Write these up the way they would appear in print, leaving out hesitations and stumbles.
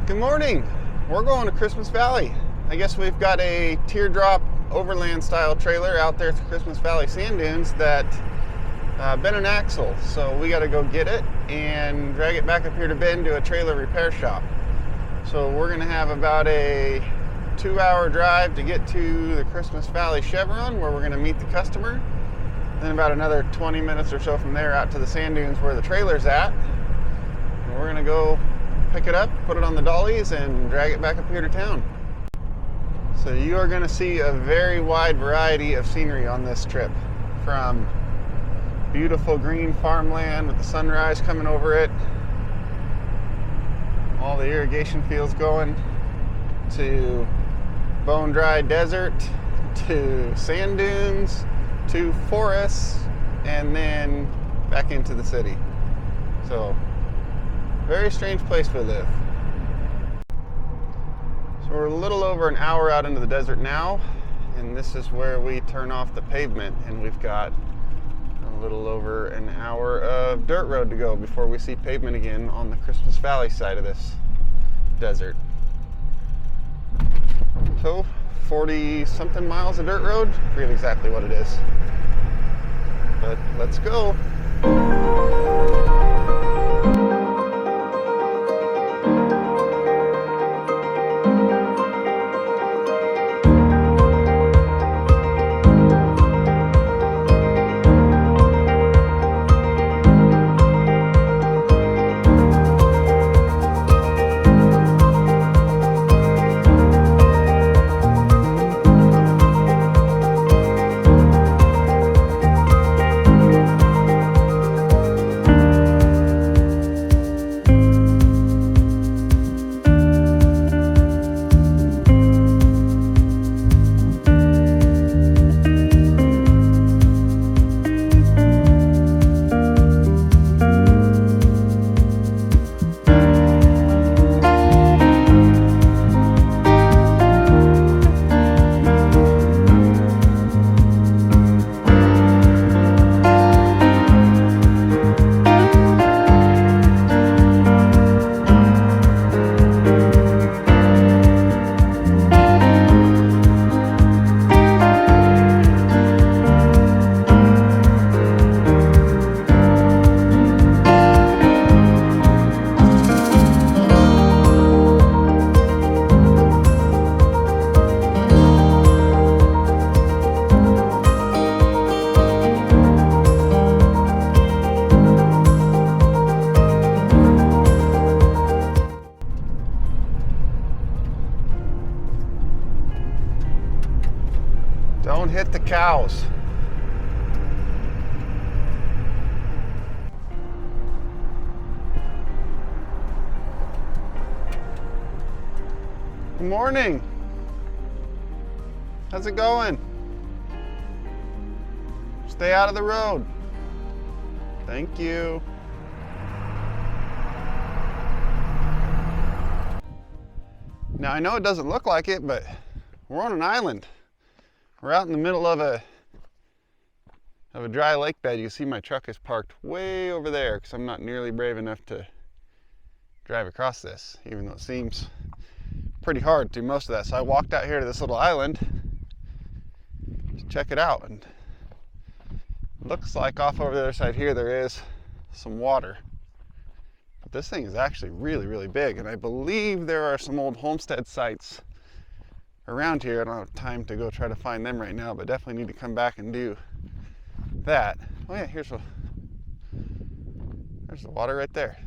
Good morning. We're going to Christmas Valley. I guess we've got a teardrop overland style trailer out there at the Christmas Valley sand dunes that bent an axle. So we got to go get it and drag it back up here to Bend to a trailer repair shop. So we're going to have about a 2-hour drive to get to the Christmas Valley Chevron where we're going to meet the customer. Then about another 20 minutes or so from there out to the sand dunes where the trailer's at. And we're going to go pick it up, put it on the dollies, and drag it back up here to town. So you are going to see a very wide variety of scenery on this trip, from beautiful green farmland with the sunrise coming over it, all the irrigation fields going, to bone-dry desert, to sand dunes, to forests, and then back into the city. So very strange place we live. So we're a little over an hour out into the desert now, and this is where we turn off the pavement, and we've got a little over an hour of dirt road to go before we see pavement again on the Christmas Valley side of this desert. So 40 something miles of dirt road. I forget exactly what it is, but let's go. Don't hit the cows. Good morning. How's it going? Stay out of the road. Thank you. Now I know it doesn't look like it, but we're on an island. We're out in the middle of a dry lake bed. You see my truck is parked way over there because I'm not nearly brave enough to drive across this, even though it seems pretty hard to do most of that. So I walked out here to this little island to check it out, and it looks like off over the other side here there is some water. But this thing is actually really, really big, and I believe there are some old homestead sites around here. I don't have time to go try to find them right now, but definitely need to come back and do that. Oh yeah, there's the water right there.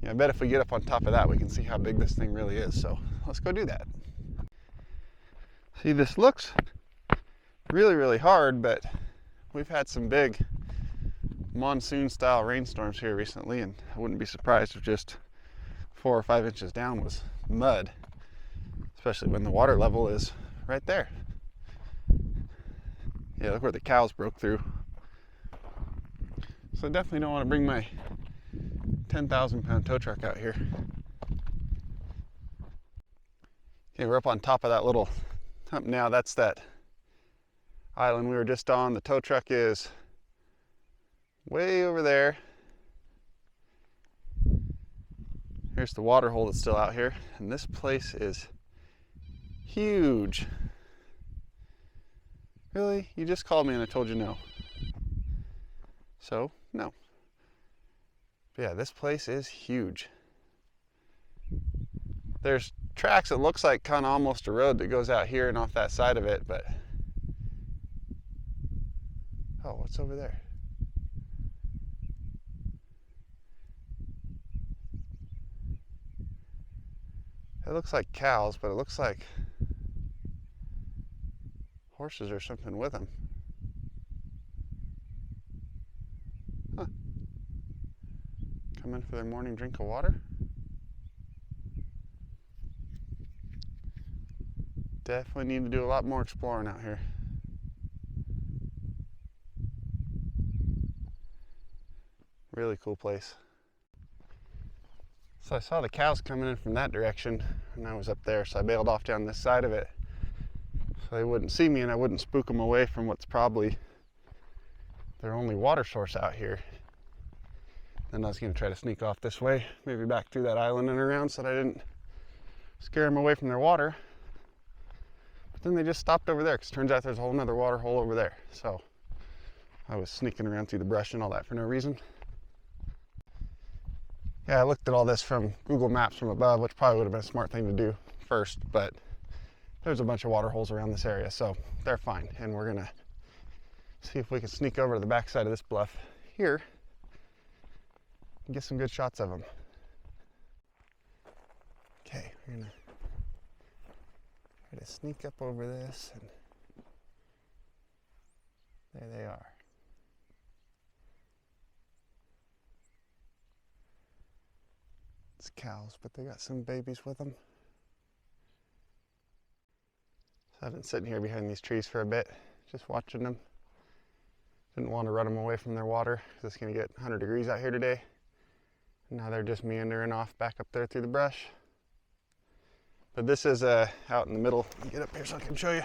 Yeah, I bet if we get up on top of that, we can see how big this thing really is. So let's go do that. See, this looks really, really hard, but we've had some big monsoon style rainstorms here recently, and I wouldn't be surprised if just 4 or 5 inches down was mud, especially when the water level is right there. Yeah, look where the cows broke through. So I definitely don't want to bring my 10,000-pound tow truck out here. Okay, we're up on top of that little hump now. That's that island we were just on. The tow truck is way over there. Here's the water hole that's still out here, and this place is huge. Really? You just called me and I told you no. So, no. But yeah, this place is huge. There's tracks, it looks like kind of almost a road that goes out here and off that side of it, but... Oh, what's over there? It looks like cows, but it looks like horses or something with them. Huh. Come in for their morning drink of water. Definitely need to do a lot more exploring out here. Really cool place. So I saw the cows coming in from that direction, and I was up there, so I bailed off down this side of it so they wouldn't see me and I wouldn't spook them away from what's probably their only water source out here. Then I was going to try to sneak off this way, maybe back through that island and around so that I didn't scare them away from their water. But then they just stopped over there, because it turns out there's a whole nother water hole over there. So I was sneaking around through the brush and all that for no reason. Yeah, I looked at all this from Google Maps from above, which probably would have been a smart thing to do first, but there's a bunch of water holes around this area, so they're fine. And we're gonna see if we can sneak over to the backside of this bluff here and get some good shots of them. Okay, we're gonna try to sneak up over this, and there they are. It's cows, but they got some babies with them. So I've been sitting here behind these trees for a bit, just watching them. Didn't want to run them away from their water, because it's going to get 100 degrees out here today. And now they're just meandering off back up there through the brush. But this is out in the middle. Let me get up here so I can show you.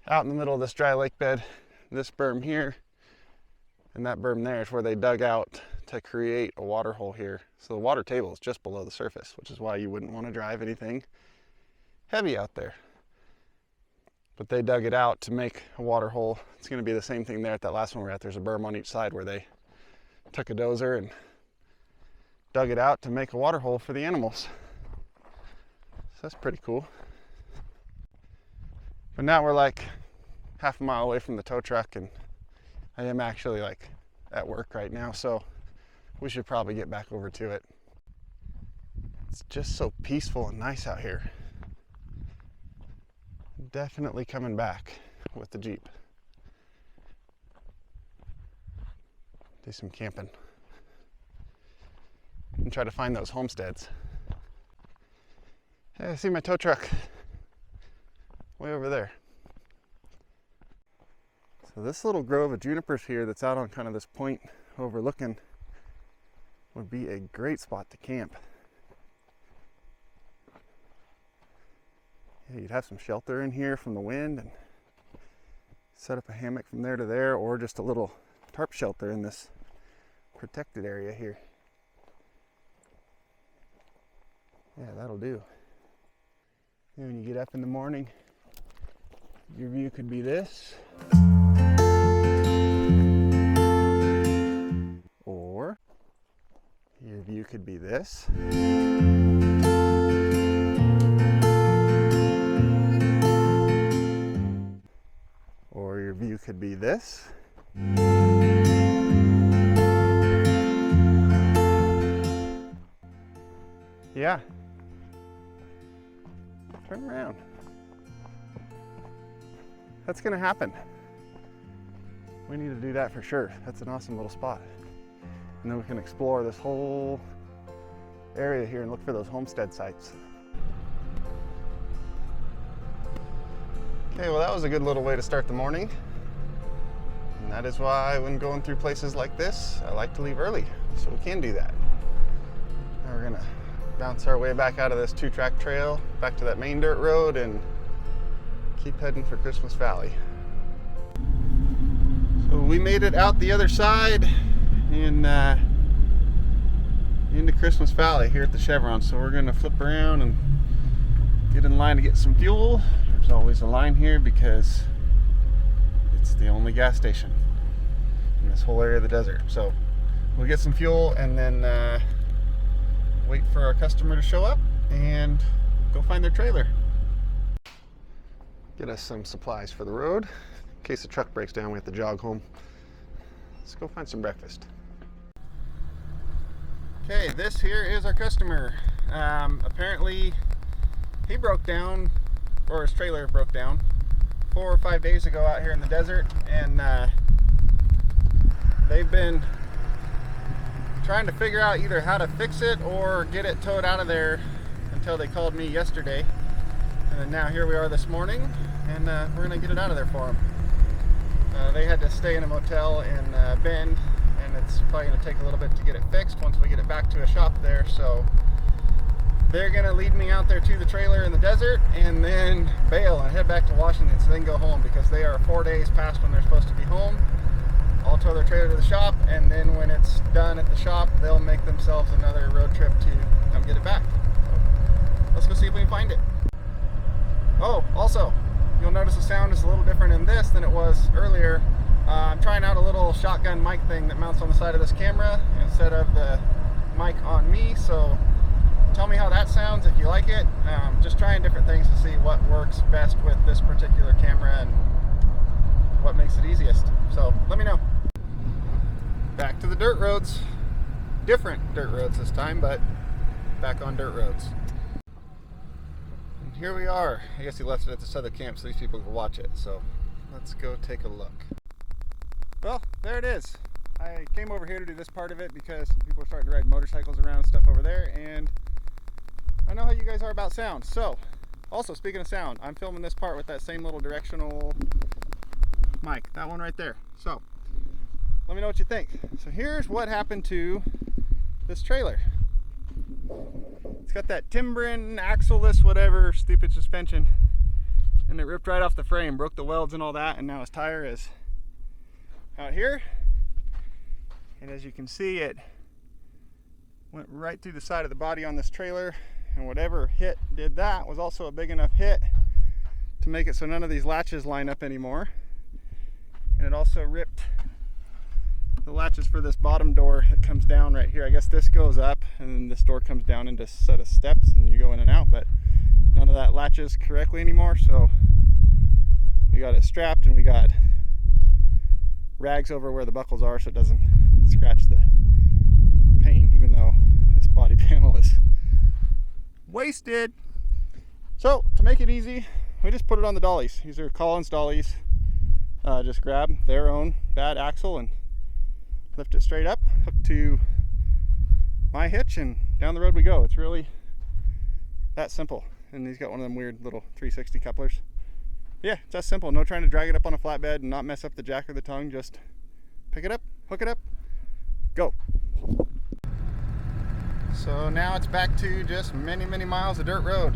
Out in the middle of this dry lake bed, this berm here, and that berm there is where they dug out to create a water hole here. So the water table is just below the surface, which is why you wouldn't want to drive anything heavy out there. But they dug it out to make a water hole. It's going to be the same thing there at that last one we're at. There's a berm on each side where they took a dozer and dug it out to make a water hole for the animals. So that's pretty cool. But now we're like half a mile away from the tow truck, and I am actually like at work right now, so we should probably get back over to it. It's just so peaceful and nice out here. Definitely coming back with the Jeep. Do some camping and try to find those homesteads. Hey, I see my tow truck way over there. So this little grove of junipers here that's out on kind of this point overlooking would be a great spot to camp. Yeah, you'd have some shelter in here from the wind and set up a hammock from there to there, or just a little tarp shelter in this protected area here. Yeah, that'll do. And when you get up in the morning, your view could be this. Or your view could be this. Or your view could be this. Yeah. Turn around. That's gonna happen. We need to do that for sure. That's an awesome little spot. And then we can explore this whole area here and look for those homestead sites. Okay, well that was a good little way to start the morning. And that is why when going through places like this, I like to leave early, so we can do that. Now we're gonna bounce our way back out of this 2-track trail, back to that main dirt road, and keep heading for Christmas Valley. So we made it out the other side in into Christmas Valley here at the Chevron. So we're gonna flip around and get in line to get some fuel. There's always a line here because it's the only gas station in this whole area of the desert. So we'll get some fuel and then wait for our customer to show up and go find their trailer. Get us some supplies for the road. In case the truck breaks down, we have to jog home. Let's go find some breakfast. Okay, this here is our customer. Apparently he broke down, or his trailer broke down 4 or 5 days ago out here in the desert, and they've been trying to figure out either how to fix it or get it towed out of there until they called me yesterday. And then now here we are this morning, and we're gonna get it out of there for them. They had to stay in a motel in Bend, and it's probably gonna take a little bit to get it fixed once we get it back to a shop there. So they're gonna lead me out there to the trailer in the desert and then bail and head back to Washington so they can go home, because they are 4 days past when they're supposed to be home. I'll tow their trailer to the shop, and then when it's done at the shop, they'll make themselves another road trip to come get it back. So let's go see if we can find it. Oh, also, you'll notice the sound is a little different in this than it was earlier. I'm trying out a little shotgun mic thing that mounts on the side of this camera instead of the mic on me, so tell me how that sounds if you like it. Just trying different things to see what works best with this particular camera and what makes it easiest. So let me know. Back to the dirt roads. Different dirt roads this time, but back on dirt roads. And here we are. I guess he left it at this other camp so these people can watch it. So let's go take a look. Well, there it is. I came over here to do this part of it because people are starting to ride motorcycles around and stuff over there, and I know how you guys are about sound. So, also speaking of sound, I'm filming this part with that same little directional mic, that one right there. So, let me know what you think. So here's what happened to this trailer. It's got that timbering, axle-less, whatever, stupid suspension, and it ripped right off the frame, broke the welds and all that, and now his tire is out here. And as you can see, it went right through the side of the body on this trailer, and whatever hit did that was also a big enough hit to make it so none of these latches line up anymore. And it also ripped the latches for this bottom door that comes down right here. I guess this goes up and then this door comes down into a set of steps and you go in and out, but none of that latches correctly anymore. So we got it strapped and we got rags over where the buckles are so it doesn't scratch the paint, even though this body panel is wasted. So to make it easy, we just put it on the dollies. These are Collins dollies. Just grab their own bad axle and lift it straight up, hook to my hitch, and down the road we go. It's really that simple. And he's got one of them weird little 360 couplers. Yeah, it's that simple. No trying to drag it up on a flatbed and not mess up the jack or the tongue. Just pick it up, hook it up, go. So now it's back to just many, many miles of dirt road.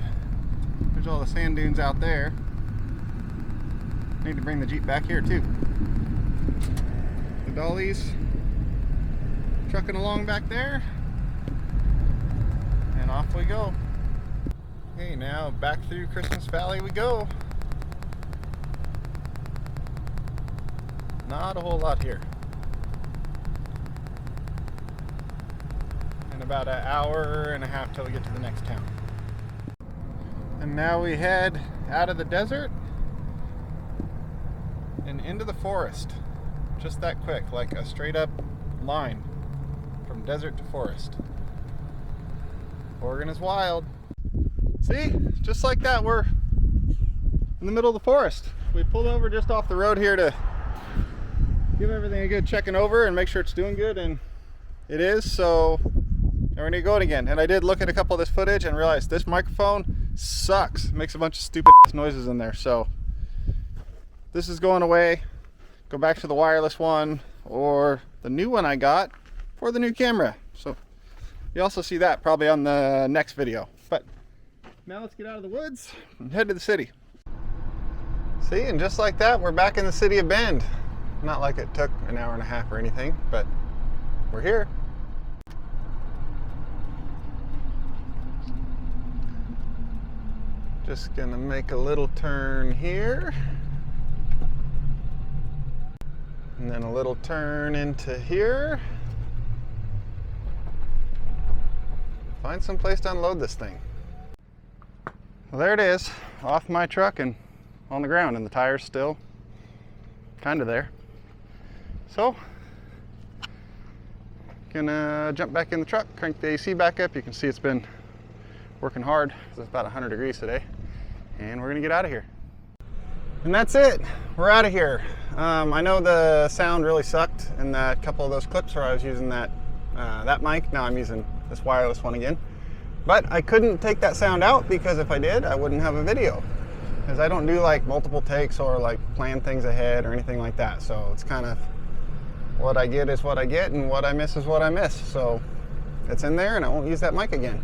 There's all the sand dunes out there. Need to bring the Jeep back here too. The dollies trucking along back there, and off we go. Okay, now back through Christmas Valley we go. Not a whole lot here. And about an hour and a half till we get to the next town. And now we head out of the desert and into the forest. Just that quick, like a straight up line from desert to forest. Oregon is wild. See, just like that, we're in the middle of the forest. We pulled over just off the road here to give everything a good checking over and make sure it's doing good, and it is. So now we're gonna go again. And I did look at a couple of this footage and realized this microphone sucks. It makes a bunch of stupid noises in there. So this is going away. Go back to the wireless one or the new one I got for the new camera. So you also see that probably on the next video. But now let's get out of the woods and head to the city. See, and just like that, we're back in the city of Bend. Not like it took an hour and a half or anything, but we're here. Just gonna make a little turn here. And then a little turn into here. Find some place to unload this thing. Well, there it is, off my truck and on the ground, and the tire's still kind of there. So, gonna jump back in the truck, crank the AC back up. You can see it's been working hard. It's about 100 degrees today. And we're gonna get out of here. And that's it, we're out of here. I know the sound really sucked in that couple of those clips where I was using that mic. Now I'm using this wireless one again. But I couldn't take that sound out because if I did, I wouldn't have a video. Because I don't do like multiple takes or like plan things ahead or anything like that. So it's kind of what I get is what I get, and what I miss is what I miss. So it's in there and I won't use that mic again.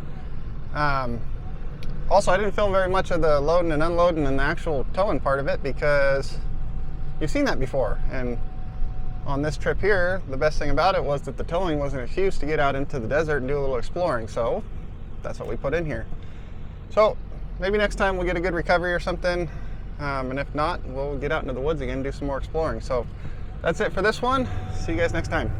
Also, I didn't film very much of the loading and unloading and the actual towing part of it because you've seen that before. And on this trip here, the best thing about it was that the towing was an excuse to get out into the desert and do a little exploring. So that's what we put in here. So maybe next time we'll get a good recovery or something. And if not, we'll get out into the woods again and do some more exploring. So that's it for this one. See you guys next time.